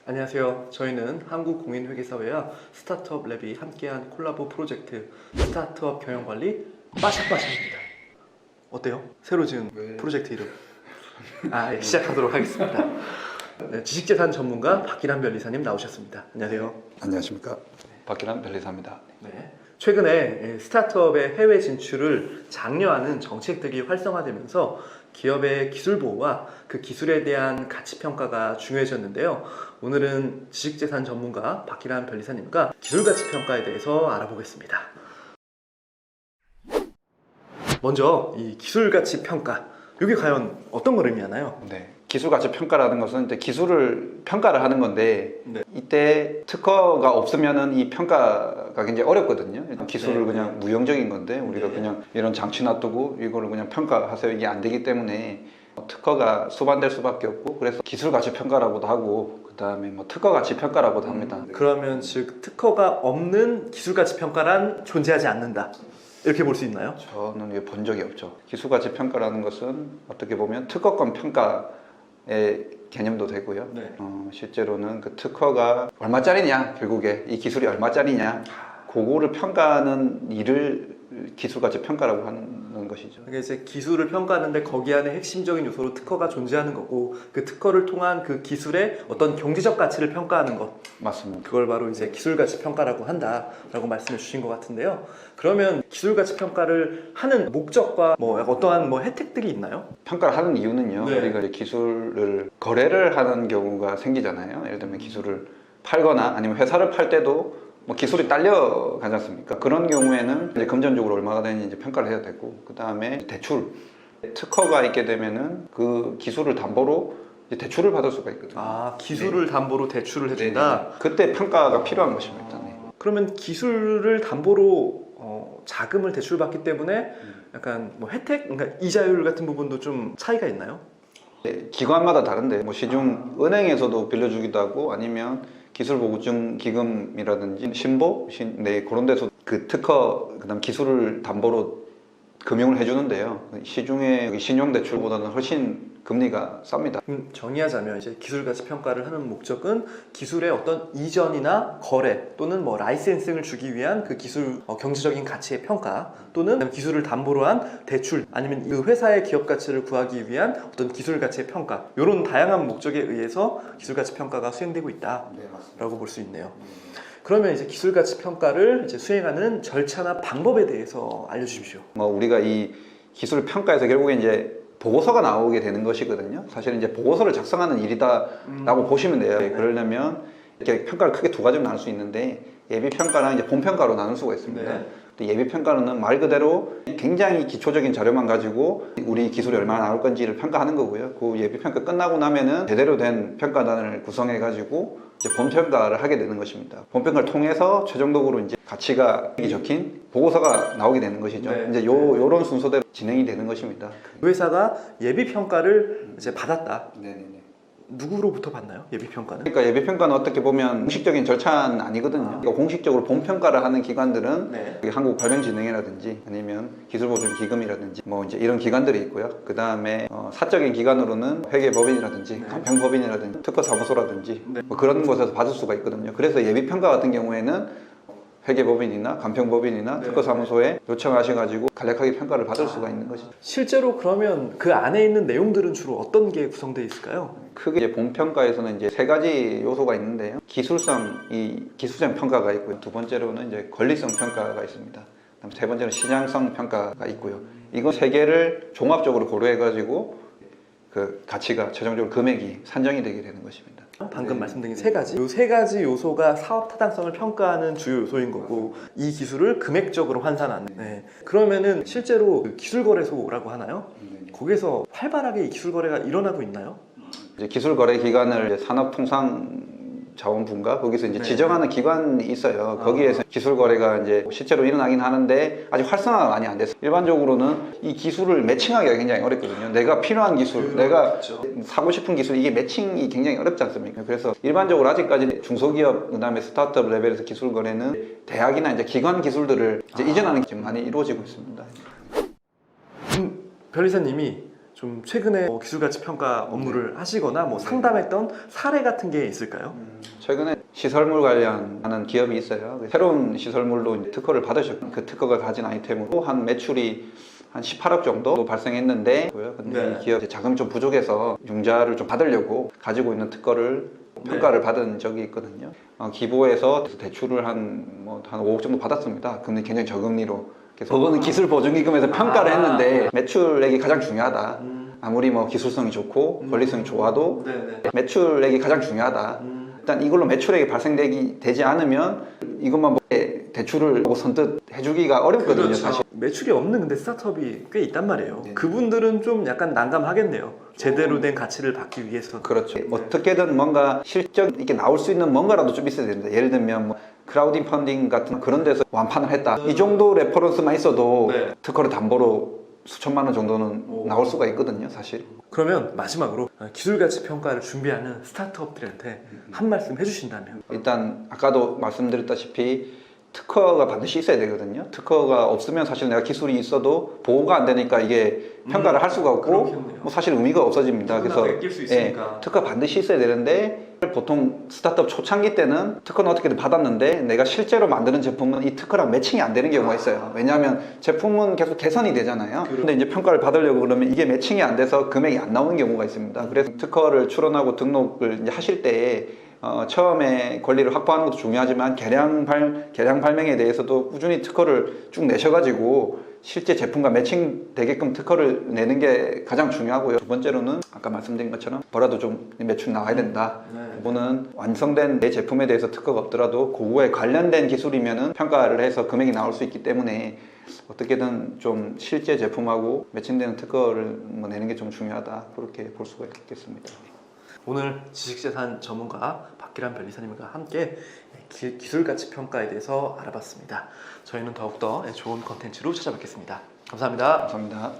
안녕하세요. 저희는 한국공인회계사회와 스타트업 랩이 함께한 콜라보 프로젝트 스타트업 경영관리 빠샤빠샤입니다. 어때요? 새로 지은 프로젝트 이름. 시작하도록 하겠습니다. 네, 지식재산 전문가 박기란 변리사님 나오셨습니다. 안녕하세요. 안녕하십니까. 박기란 변리사입니다. 네. 최근에 스타트업의 해외 진출을 장려하는 정책들이 활성화되면서 기업의 기술 보호와 그 기술에 대한 가치 평가가 중요해졌는데요. 오늘은 지식재산 전문가 박기란 변리사님과 기술 가치 평가에 대해서 알아보겠습니다. 먼저 이 기술 가치 평가, 이게 과연 어떤 걸 의미하나요? 네. 기술 가치 평가라는 것은 이제 기술을 평가를 하는 건데, 네. 이때 특허가 없으면은 이 평가가 굉장히 어렵거든요. 기술을 네. 그냥 무용적인 건데 우리가 네. 그냥 이런 장치 놔두고 이거를 그냥 평가하세요, 이게 안 되기 때문에 특허가 수반될 수밖에 없고, 그래서 기술 가치 평가라고도 하고, 그 다음에 뭐 특허 가치 평가라고도 합니다. 그러면 즉 특허가 없는 기술 가치 평가란 존재하지 않는다, 이렇게 볼 수 있나요? 저는 이게 본 적이 없죠. 기술 가치 평가라는 것은 어떻게 보면 특허권 평가의 개념도 되고요. 네. 실제로는 그 특허가 얼마짜리냐, 결국에 이 기술이 얼마짜리냐, 그거를 평가하는 일을 기술 가치 평가라고 하는 것이죠. 이게 이제 기술을 평가하는데 거기 안에 핵심적인 요소로 특허가 존재하는 거고, 그 특허를 통한 그 기술의 어떤 경제적 가치를 평가하는 것, 맞습니다. 그걸 바로 이제 기술 가치 평가라고 한다라고 말씀해 주신 것 같은데요. 그러면 기술 가치 평가를 하는 목적과 뭐 어떠한 뭐 혜택들이 있나요? 평가를 하는 이유는요, 네. 우리가 이제 기술을 거래를 하는 경우가 생기잖아요. 예를 들면 기술을 팔거나 아니면 회사를 팔 때도 뭐 기술이 딸려가지 않습니까? 그런 경우에는 이제 금전적으로 얼마가 되는지 이제 평가를 해야 되고, 그 다음에 대출, 특허가 있게 되면은 그 기술을 담보로 이제 대출을 받을 수가 있거든요. 기술을 담보로 대출을 해준다. 네네. 그때 평가가 필요한 것입니다. 네. 그러면 기술을 담보로 자금을 대출받기 때문에 약간 뭐 혜택, 그러니까 이자율 같은 부분도 좀 차이가 있나요? 네, 기관마다 다른데 뭐 시중 은행에서도 빌려주기도 하고, 아니면 기술보증 기금이라든지 신보, 네, 그런 데서 그 특허, 그다음 기술을 담보로 금융을 해주는데요. 시중의 신용대출보다는 훨씬 금리가 쌉니다. 정의하자면 이제 기술 가치 평가를 하는 목적은 기술의 어떤 이전이나 거래 또는 뭐 라이센싱을 주기 위한 그 기술 경제적인 가치의 평가, 또는 기술을 담보로 한 대출, 아니면 그 회사의 기업 가치를 구하기 위한 어떤 기술 가치의 평가, 이런 다양한 목적에 의해서 기술 가치 평가가 수행되고 있다라고 볼 수 있네요. 그러면 이제 기술 가치 평가를 이제 수행하는 절차나 방법에 대해서 알려주십시오. 뭐 우리가 이 기술 평가에서 결국에 이제 보고서가 나오게 되는 것이거든요. 사실 이제 보고서를 작성하는 일이다라고 보시면 돼요. 그러려면 이렇게 평가를 크게 두 가지로 나눌 수 있는데, 예비 평가랑 이제 본 평가로 나눌 수가 있습니다. 네. 또 예비 평가는 말 그대로 굉장히 기초적인 자료만 가지고 우리 기술이 얼마나 나올 건지를 평가하는 거고요. 그 예비 평가 끝나고 나면은 제대로 된 평가단을 구성해 가지고 이제 본 평가를 하게 되는 것입니다. 본 평가를 통해서 최종적으로 이제 가치가 적힌 보고서가 나오게 되는 것이죠. 네. 이제 요런 순서대로 진행이 되는 것입니다. 회사가 예비 평가를 이제 받았다. 네네네. 누구로부터 받나요? 예비 평가는? 그러니까 예비 평가는 어떻게 보면 공식적인 절차는 아니거든요. 그러니까 공식적으로 본 평가를 하는 기관들은 네. 한국발명진흥회라든지 아니면 기술보증기금이라든지 뭐 이제 이런 기관들이 있고요. 그 다음에 사적인 기관으로는 회계법인이라든지 네. 간평법인이라든지 특허사무소라든지 네. 뭐 그런 곳에서 받을 수가 있거든요. 그래서 예비 평가 같은 경우에는 회계법인이나 간평법인이나 네. 특허사무소에 요청하셔가지고 간략하게 평가를 받을 수가 있는 것이죠. 실제로 그러면 그 안에 있는 내용들은 주로 어떤 게 구성되어 있을까요? 크게 이제 본평가에서는 이제 세 가지 요소가 있는데요. 기술성 평가가 있고요. 두 번째로는 이제 권리성 평가가 있습니다. 그다음 세 번째는 시장성 평가가 있고요. 이거 세 개를 종합적으로 고려해가지고 그 가치가 최종적으로 금액이 산정이 되게 되는 것입니다. 방금 말씀드린 세 가지, 이 세 가지 요소가 사업 타당성을 평가하는 주요 요소인 거고, 이 기술을 금액적으로 환산하는. 네. 그러면은 실제로 그 기술거래소라고 하나요? 거기서 활발하게 이 기술 거래가 일어나고 있나요? 이제 기술거래 기관을 산업통상자원부인가 거기서 이제 네. 지정하는 기관이 있어요. 거기에서 기술 거래가 이제 실제로 일어나긴 하는데 아직 활성화가 많이 안 됐어요. 일반적으로는 이 기술을 매칭하기가 굉장히 어렵거든요. 내가 필요한 기술, 내가 그렇죠. 사고 싶은 기술, 이게 매칭이 굉장히 어렵지 않습니까? 그래서 일반적으로 아직까지 중소기업 그다음에 스타트업 레벨에서 기술 거래는 대학이나 이제 기관 기술들을 이제 이전하는 게 좀 많이 이루어지고 있습니다. 변리사님이 좀 최근에 기술가치 평가 업무를 하시거나 뭐 상담했던 사례 같은 게 있을까요? 최근에 시설물 관련하는 기업이 있어요. 새로운 시설물로 이제 특허를 받으셨고 그 특허가 가진 아이템으로 한 매출이 한 18억 정도 발생했는데 근데 네. 이 기업이 자금이 좀 부족해서 융자를 좀 받으려고 가지고 있는 특허를 평가를 받은 적이 있거든요. 기보에서 대출을 한 5억 정도 받았습니다. 근데 굉장히 저금리로. 그래서 그거는 기술 보증기금에서 평가를 했는데 매출액이 가장 중요하다. 아무리 뭐 기술성이 좋고 권리성이 좋아도 네네. 매출액이 가장 중요하다. 일단 이걸로 매출액이 되지 않으면 이것만 뭐 대출을 선뜻 해주기가 어렵거든요. 그렇죠. 사실. 매출이 없는 근데 스타트업이 꽤 있단 말이에요. 네. 그분들은 좀 약간 난감하겠네요. 제대로 된 가치를 받기 위해서. 그렇죠. 어떻게든 뭔가 실적 있게 나올 수 있는 뭔가라도 좀 있어야 됩니다. 예를 들면 뭐 크라우딩 펀딩 같은 그런 데서 완판을 했다. 이 정도 레퍼런스만 있어도 네. 특허를 담보로 수천만 원 정도는 나올 수가 있거든요, 사실. 그러면 마지막으로 기술가치 평가를 준비하는 스타트업들한테 한 말씀 해주신다면. 일단 아까도 말씀드렸다시피 특허가 반드시 있어야 되거든요. 특허가 없으면 사실 내가 기술이 있어도 보호가 안 되니까 이게 평가를 할 수가 없고 그렇겠네요. 뭐 사실 의미가 없어집니다. 그래서 낄 수 있으니까. 특허 반드시 있어야 되는데 보통 스타트업 초창기 때는 특허는 어떻게든 받았는데 내가 실제로 만드는 제품은 이 특허랑 매칭이 안 되는 경우가 있어요. 왜냐하면 제품은 계속 개선이 되잖아요. 근데 이제 평가를 받으려고 그러면 이게 매칭이 안 돼서 금액이 안 나오는 경우가 있습니다. 그래서 특허를 출원하고 등록을 이제 하실 때 처음에 권리를 확보하는 것도 중요하지만 개량 발명에 대해서도 꾸준히 특허를 쭉 내셔가지고 실제 제품과 매칭되게끔 특허를 내는 게 가장 중요하고요. 두 번째로는 아까 말씀드린 것처럼 뭐라도 좀 매출 나와야 된다. 그거는 완성된 내 제품에 대해서 특허가 없더라도 그거에 관련된 기술이면은 평가를 해서 금액이 나올 수 있기 때문에 어떻게든 좀 실제 제품하고 매칭되는 특허를 뭐 내는 게 좀 중요하다. 그렇게 볼 수가 있겠습니다. 오늘 지식재산 전문가 박기란 변리사님과 함께 기술가치 평가에 대해서 알아봤습니다. 저희는 더욱더 좋은 컨텐츠로 찾아뵙겠습니다. 감사합니다. 감사합니다.